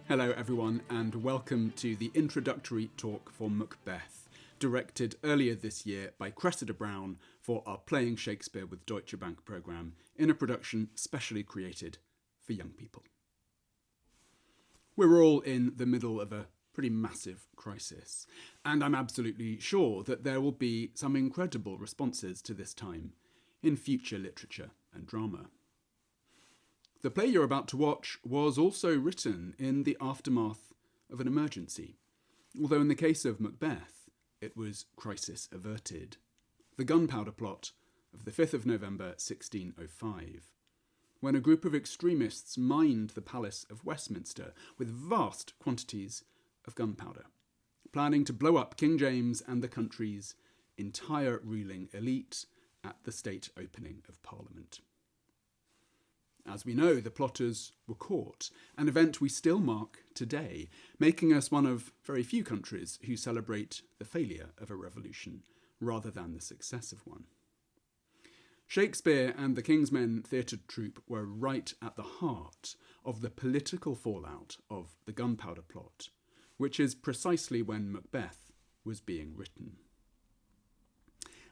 Hello everyone and welcome to the introductory talk for Macbeth, directed earlier this year by Cressida Brown for our Playing Shakespeare with Deutsche Bank programme in a production specially created for young people. We're all in the middle of a pretty massive crisis, and I'm absolutely sure that there will be some incredible responses to this time in future literature and drama. The play you're about to watch was also written in the aftermath of an emergency, although in the case of Macbeth, it was crisis averted. The gunpowder plot of the 5th of November 1605, when a group of extremists mined the Palace of Westminster with vast quantities of gunpowder, planning to blow up King James and the country's entire ruling elite at the state opening of Parliament. As we know, the plotters were caught, an event we still mark today, making us one of very few countries who celebrate the failure of a revolution rather than the success of one. Shakespeare and the King's Men theatre troupe were right at the heart of the political fallout of the gunpowder plot, which is precisely when Macbeth was being written.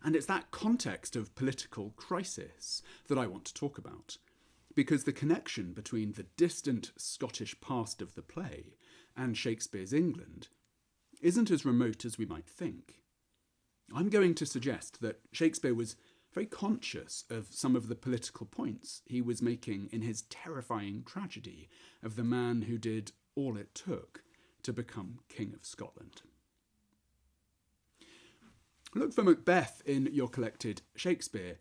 And it's that context of political crisis that I want to talk about, because the connection between the distant Scottish past of the play and Shakespeare's England isn't as remote as we might think. I'm going to suggest that Shakespeare was very conscious of some of the political points he was making in his terrifying tragedy of the man who did all it took to become King of Scotland. Look for Macbeth in your collected Shakespeare,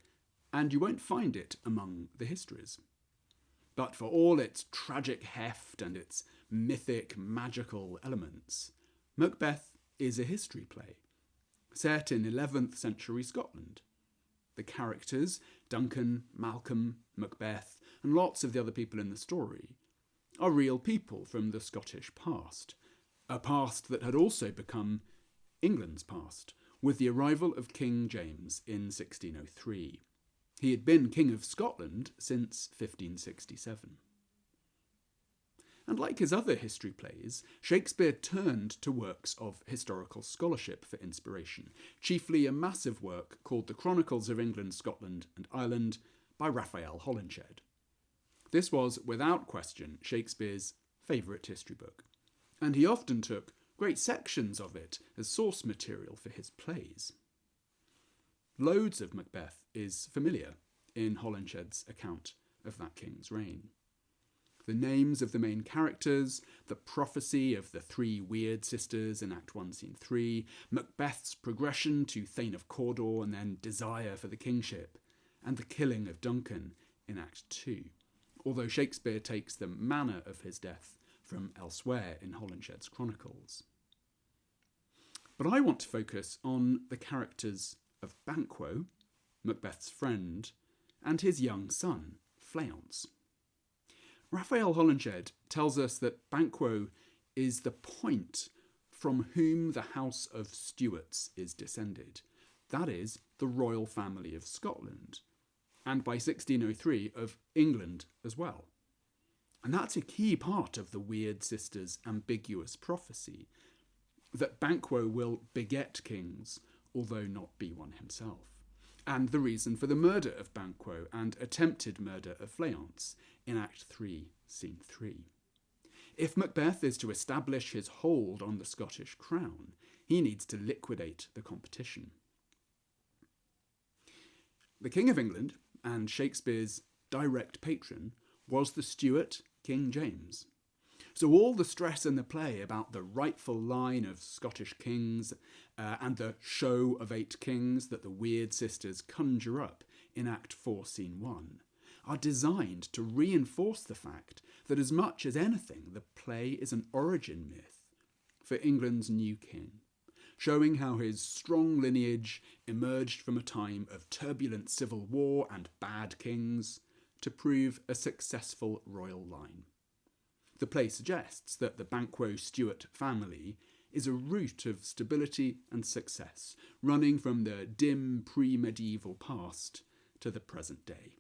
and you won't find it among the histories. But for all its tragic heft and its mythic, magical elements, Macbeth is a history play, set in 11th century Scotland. The characters, Duncan, Malcolm, Macbeth, and lots of the other people in the story, are real people from the Scottish past, a past that had also become England's past, with the arrival of King James in 1603. He had been King of Scotland since 1567. And like his other history plays, Shakespeare turned to works of historical scholarship for inspiration, chiefly a massive work called The Chronicles of England, Scotland and Ireland by Raphael Holinshed. This was, without question, Shakespeare's favourite history book, and he often took great sections of it as source material for his plays. Loads of Macbeth is familiar in Holinshed's account of that king's reign. The names of the main characters, the prophecy of the three weird sisters in Act 1, Scene 3, Macbeth's progression to Thane of Cawdor and then desire for the kingship, and the killing of Duncan in Act 2, although Shakespeare takes the manner of his death from elsewhere in Holinshed's Chronicles. But I want to focus on the characters of Banquo, Macbeth's friend, and his young son, Fleance. Raphael Holinshed tells us that Banquo is the point from whom the House of Stuarts is descended, that is, the royal family of Scotland, and by 1603 of England as well. And that's a key part of the Weird Sisters' ambiguous prophecy, that Banquo will beget kings, although not be one himself, and the reason for the murder of Banquo and attempted murder of Fleance in Act 3, Scene 3. If Macbeth is to establish his hold on the Scottish crown, he needs to liquidate the competition. The King of England, and Shakespeare's direct patron, was the Stuart King James. So all the stress in the play about the rightful line of Scottish kings and the show of 8 kings that the Weird Sisters conjure up in Act 4, Scene 1 are designed to reinforce the fact that as much as anything, the play is an origin myth for England's new king, showing how his strong lineage emerged from a time of turbulent civil war and bad kings to prove a successful royal line. The play suggests that the Banquo Stuart family is a root of stability and success, running from the dim pre-medieval past to the present day.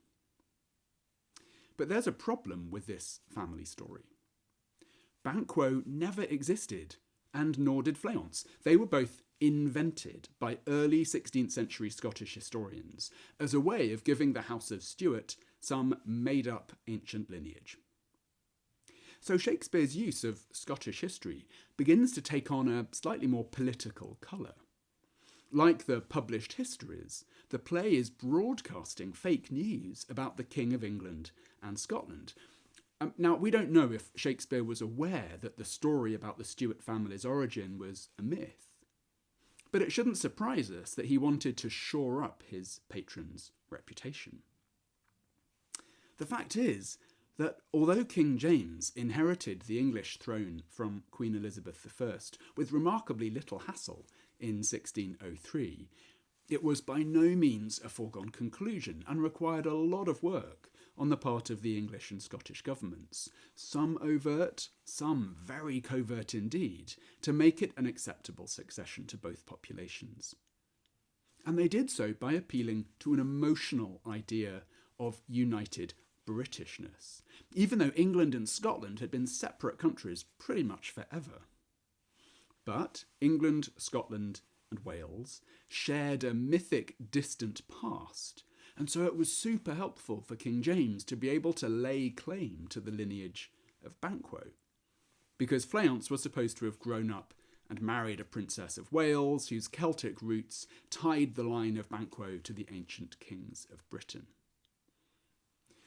But there's a problem with this family story. Banquo never existed, and nor did Fleance. They were both invented by early 16th century Scottish historians as a way of giving the House of Stuart some made-up ancient lineage. So Shakespeare's use of Scottish history begins to take on a slightly more political colour. Like the published histories, the play is broadcasting fake news about the King of England and Scotland. Now, we don't know if Shakespeare was aware that the story about the Stuart family's origin was a myth, but it shouldn't surprise us that he wanted to shore up his patron's reputation. The fact is that although King James inherited the English throne from Queen Elizabeth I with remarkably little hassle in 1603, it was by no means a foregone conclusion and required a lot of work on the part of the English and Scottish governments, some overt, some very covert indeed, to make it an acceptable succession to both populations. And they did so by appealing to an emotional idea of united Britishness, even though England and Scotland had been separate countries pretty much forever. But England, Scotland, and Wales shared a mythic, distant past, and so it was super helpful for King James to be able to lay claim to the lineage of Banquo, because Fleance was supposed to have grown up and married a princess of Wales whose Celtic roots tied the line of Banquo to the ancient kings of Britain.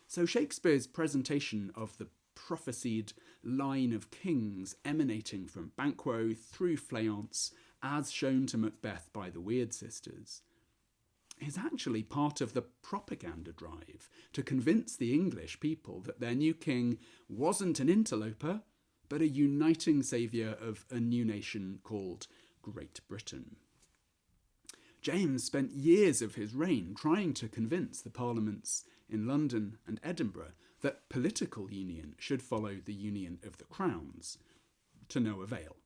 So Shakespeare's presentation of the prophesied line of kings emanating from Banquo through Fleance, as shown to Macbeth by the Weird Sisters, is actually part of the propaganda drive to convince the English people that their new king wasn't an interloper, but a uniting saviour of a new nation called Great Britain. James spent years of his reign trying to convince the parliaments in London and Edinburgh that political union should follow the union of the crowns, to no avail.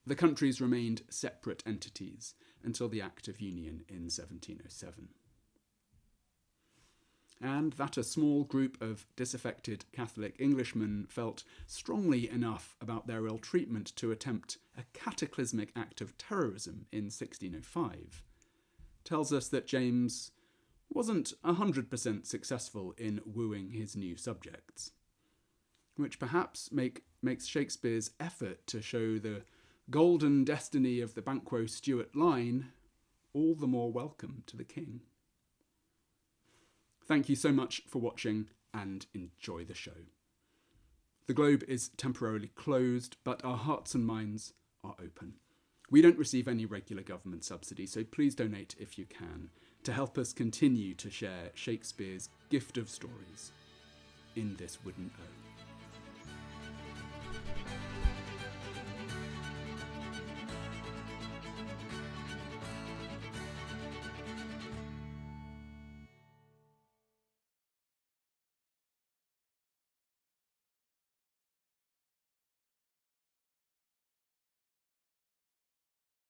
The countries remained separate entities until the Act of Union in 1707. And that a small group of disaffected Catholic Englishmen felt strongly enough about their ill-treatment to attempt a cataclysmic act of terrorism in 1605 tells us that James wasn't 100% successful in wooing his new subjects, which perhaps makes Shakespeare's effort to show the golden destiny of the Banquo Stuart line all the more welcome to the king. Thank you so much for watching and enjoy the show. The Globe is temporarily closed, but our hearts and minds are open. We don't receive any regular government subsidy, so please donate if you can to help us continue to share Shakespeare's gift of stories in this wooden urn.